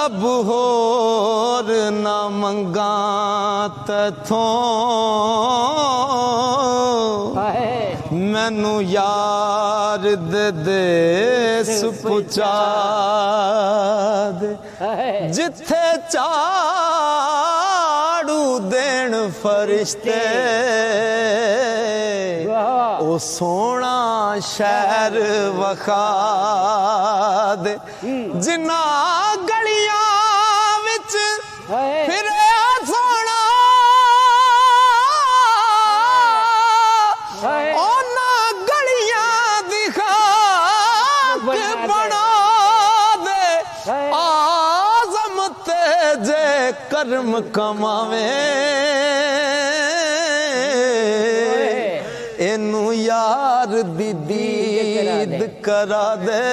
रब होर ना मंगा तैथों मैनू यार दे देस पुचा दे जिथे झाड़ू देन फरिश्ते ओ सोना शहर वखा दे जिन्ना गलियां विच फिरे सोना ओना गलियां दिखा बना दे आज़म ते जे कर्म कमावे एनू यार दी दीद करा दे।